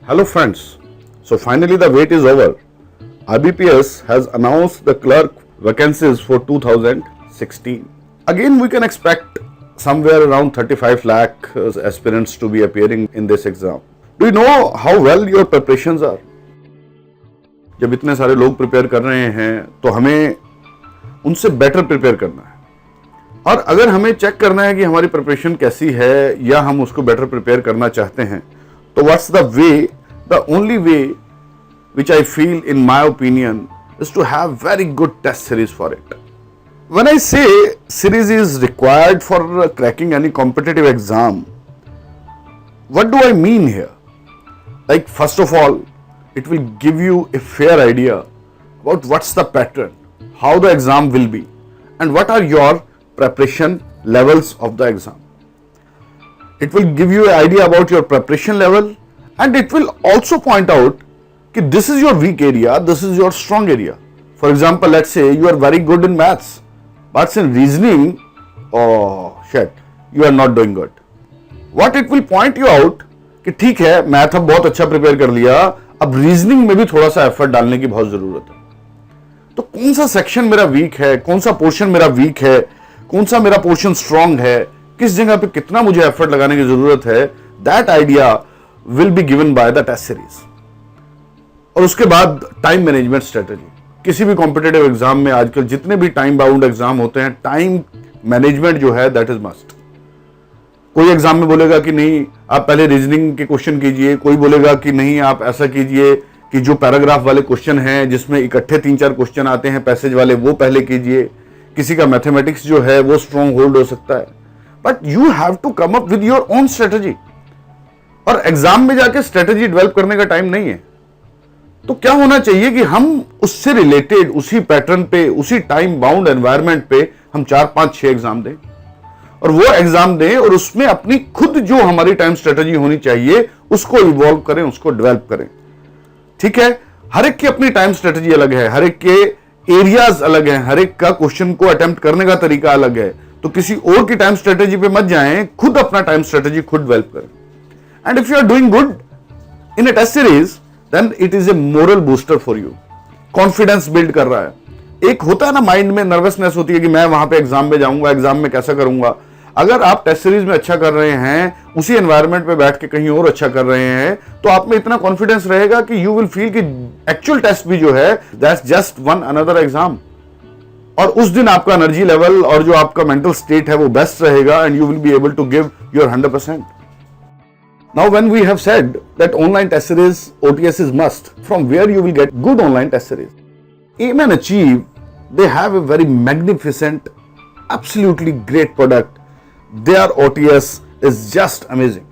Hello friends, so finally the wait is over. IBPS has announced the clerk vacancies for 2016. Again we can expect somewhere around 35 lakh aspirants to be appearing in this exam. Do you know how well your preparations are? जब इतने सारे लोग prepare कर रहे हैं तो हमें उनसे बेटर प्रिपेयर करना है, और अगर हमें चेक करना है कि हमारी प्रिपरेशन कैसी है या हम उसको बेटर प्रिपेयर करना चाहते हैं, तो what's the way, the only way which I feel in my opinion is to have very good test series for it. When I say series is required for cracking any competitive exam, what do I mean here? Like, first of all, it will give you a fair idea about what's the pattern, how the exam will be, and what are your preparation levels of the exam. It will give you an idea about your preparation level, and it will also point out that this is your weak area, this is your strong area. For example, let's say you are very good in maths, but in reasoning, oh shit, you are not doing good. What it will point you out कि ठीक है, math अब बहुत अच्छा prepare कर लिया, अब reasoning में भी थोड़ा सा एफर्ट डालने की बहुत जरूरत है. तो कौन सा सेक्शन मेरा वीक है, कौन सा पोर्शन मेरा वीक है, कौन सा मेरा पोर्शन स्ट्रांग है, किस जगह पे कितना मुझे एफर्ट लगाने की जरूरत है, that idea will be given by the test series. और उसके बाद टाइम मैनेजमेंट स्ट्रेटेजी. किसी भी कॉम्पिटिटिव एग्जाम में आजकल जितने भी टाइम बाउंड एग्जाम होते हैं, टाइम मैनेजमेंट जो है दैट इज मस्ट. कोई एग्जाम में बोलेगा कि नहीं आप पहले रीजनिंग के क्वेश्चन कीजिए, कोई बोलेगा कि नहीं आप ऐसा कीजिए कि जो पैराग्राफ वाले क्वेश्चन हैं जिसमें इकट्ठे 3-4 क्वेश्चन आते हैं पैसेज वाले, वो पहले कीजिए. किसी का मैथमेटिक्स जो है वो स्ट्रॉन्ग होल्ड हो सकता है, but you have to come up with your own strategy. और एग्जाम में जाके स्ट्रेटेजी डेवलप करने का टाइम नहीं है. तो क्या होना चाहिए कि हम उससे रिलेटेड, उसी पैटर्न पे, उसी टाइम बाउंड एनवायरनमेंट पे हम 4-5-6 एग्जाम दें, और वो एग्जाम दें और उसमें अपनी खुद जो हमारी टाइम स्ट्रेटेजी होनी चाहिए उसको इवॉल्व करें, उसको डेवलप करें. ठीक है, हर एक की अपनी टाइम स्ट्रेटेजी अलग है, हर एक के एरियाज अलग हैं, हर एक का क्वेश्चन को अटेम्प्ट करने का तरीका अलग है. तो किसी और की टाइम स्ट्रेटेजी पे मत जाएं, खुद अपना टाइम स्ट्रेटेजी खुद डेवलप करें. And if you are doing good in a test series, then it is a moral booster for you. Confidence build कर रहा है. एक होता है ना माइंड में नर्वसनेस होती है कि मैं वहां पे एग्जाम में जाऊंगा, एग्जाम में कैसा करूंगा. अगर आप टेस्ट सीरीज में अच्छा कर रहे हैं, उसी एनवायरनमेंट पे बैठ के कहीं और अच्छा कर रहे हैं, तो आप में इतना कॉन्फिडेंस रहेगा कि यू विल फील कि एक्चुअल टेस्ट भी जो है that's just one another exam. और उस दिन आपका एनर्जी लेवल और जो आपका मेंटल स्टेट है वो बेस्ट रहेगा, and you will be able to give your 100%. Now when we have said that online test series OTS is must, from where you will get good online test series? Aim and Achieve, they have a very magnificent, absolutely great product. Their OTS is just amazing.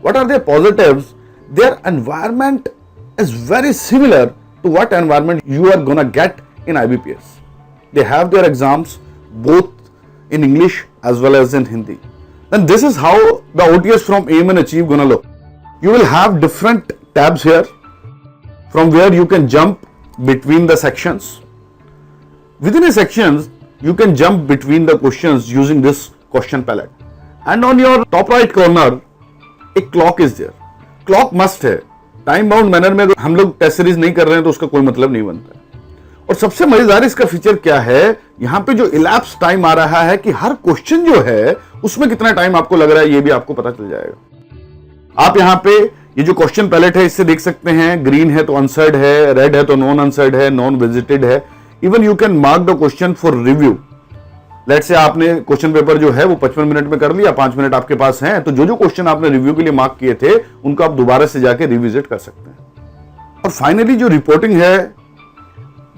What are their positives? Their environment is very similar to what environment you are gonna get in IBPS. They have their exams both in English as well as in Hindi. Then this is how the OTS from Aim and Achieve gonna look. You will have different tabs here from where you can jump between the sections. Within the sections, you can jump between the questions using this question palette. And on your top right corner, a clock is there. Clock must है. Time bound manner में हम लोग test series नहीं कर रहे हैं तो उसका कोई मतलब नहीं बनता. और सबसे मजेदार इसका फीचर क्या है, यहां पे जो इलैप्स टाइम आ रहा है कि हर क्वेश्चन जो है उसमें कितना टाइम आपको लग रहा है, ये भी आपको पता चल जाएगा. आप यहां पे ये जो क्वेश्चन पैलेट है इससे देख सकते हैं, ग्रीन है तो आंसर्ड है, रेड है तो नॉन आंसर्ड है, नॉन विजिटेड है. Even you can mark the question for review. Let's say आपने क्वेश्चन पेपर जो है वो 55 मिनट में कर लिया, 5 मिनट आपके पास हैं, तो जो क्वेश्चन आपने रिव्यू के लिए मार्क किए थे उनको आप दोबारा से जाके रिविजिट कर सकते हैं. और फाइनली जो रिपोर्टिंग है,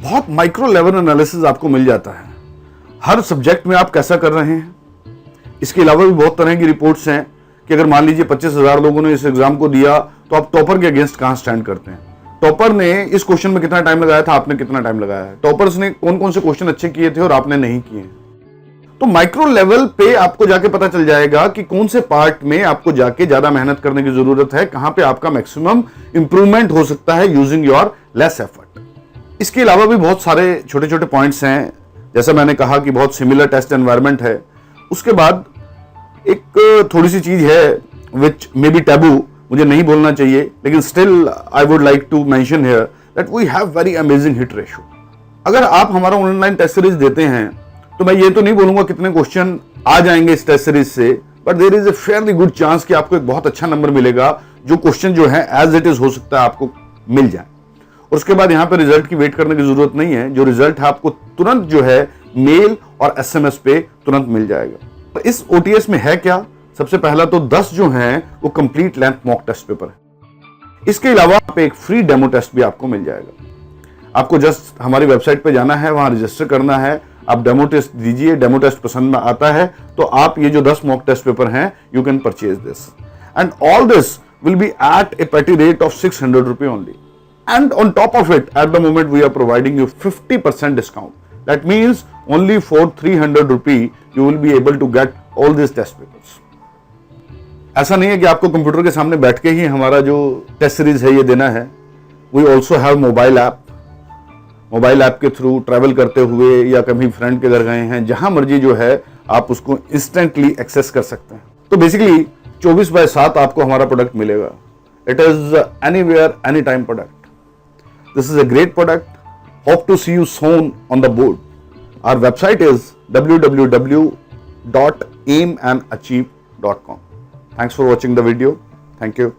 बहुत माइक्रो लेवल एनालिसिस आपको मिल जाता है. हर सब्जेक्ट में आप कैसा कर रहे हैं. इसके अलावा भी बहुत तरह की रिपोर्ट्स हैं कि अगर मान लीजिए 25,000 लोगों ने इस एग्जाम को दिया तो आप टॉपर के अगेंस्ट कहां स्टैंड करते हैं. टॉपर ने इस क्वेश्चन में कितना टाइम लगाया था, आपने कितना टाइम लगाया है. टॉपर्स ने कौन कौन से क्वेश्चन अच्छे किए थे और आपने नहीं किए. तो माइक्रो लेवल पे आपको जाके पता चल जाएगा कि कौन से पार्ट में आपको जाके ज्यादा मेहनत करने की जरूरत है, कहां पे आपका मैक्सिमम इंप्रूवमेंट हो सकता है यूजिंग योर लेस एफर्ट. इसके अलावा भी बहुत सारे छोटे छोटे पॉइंट्स हैं. जैसा मैंने कहा कि बहुत सिमिलर टेस्ट एनवायरनमेंट है. उसके बाद एक थोड़ी सी चीज है विच मे बी टैबू, मुझे नहीं बोलना चाहिए, लेकिन still I would like to mention here that we have very amazing hit ratio. अगर आप हमारा ऑनलाइन टेस्ट सीरीज देते हैं तो मैं ये तो नहीं बोलूंगा कितने क्वेश्चन आ जाएंगे इस टेस्ट सीरीज से, but there is a fairly good chance कि आपको एक बहुत अच्छा नंबर मिलेगा, जो क्वेश्चन जो है एज इट इज हो सकता है आपको मिल जाए। और उसके बाद यहां पे रिजल्ट की वेट करने की जरूरत नहीं है, जो रिजल्ट है आपको तुरंत जो है मेल और एसएमएस पे तुरंत मिल जाएगा। तो इस ओटीएस में है क्या, सबसे पहला तो 10 जो हैं वो complete length mock test paper है। इसके अलावा पे एक फ्री डेमो टेस्ट भी आपको मिल जाएगा। आपको जस्ट हमारी वेबसाइट पे जाना है, वहां रजिस्टर करना है, आप डेमो टेस्ट दीजिए, डेमो टेस्ट पसंद में आता है तो आप ये जो 10 मॉक टेस्ट पेपर हैं you can purchase this, and all this will be at a petty rate of 600 rupee only. And on top of it, at the moment we are providing you 50% discount. That means only for 300 rupee you will be able to get all these test papers. ऐसा नहीं है कि आपको computer के सामने बैठ के ही हमारा जो टेस्ट सीरीज है ये देना है। We also have mobile app. Mobile app के थ्रू ट्रैवल करते हुए या कभी फ्रेंड के घर गए हैं, जहां मर्जी जो है आप उसको इंस्टेंटली एक्सेस कर सकते हैं। तो बेसिकली 24/7 आपको हमारा प्रोडक्ट मिलेगा। It is anywhere any time product. This is a great product. Hope to see you soon on the board. Our website is www.aimandachieve.com. Thanks for watching the video. Thank you.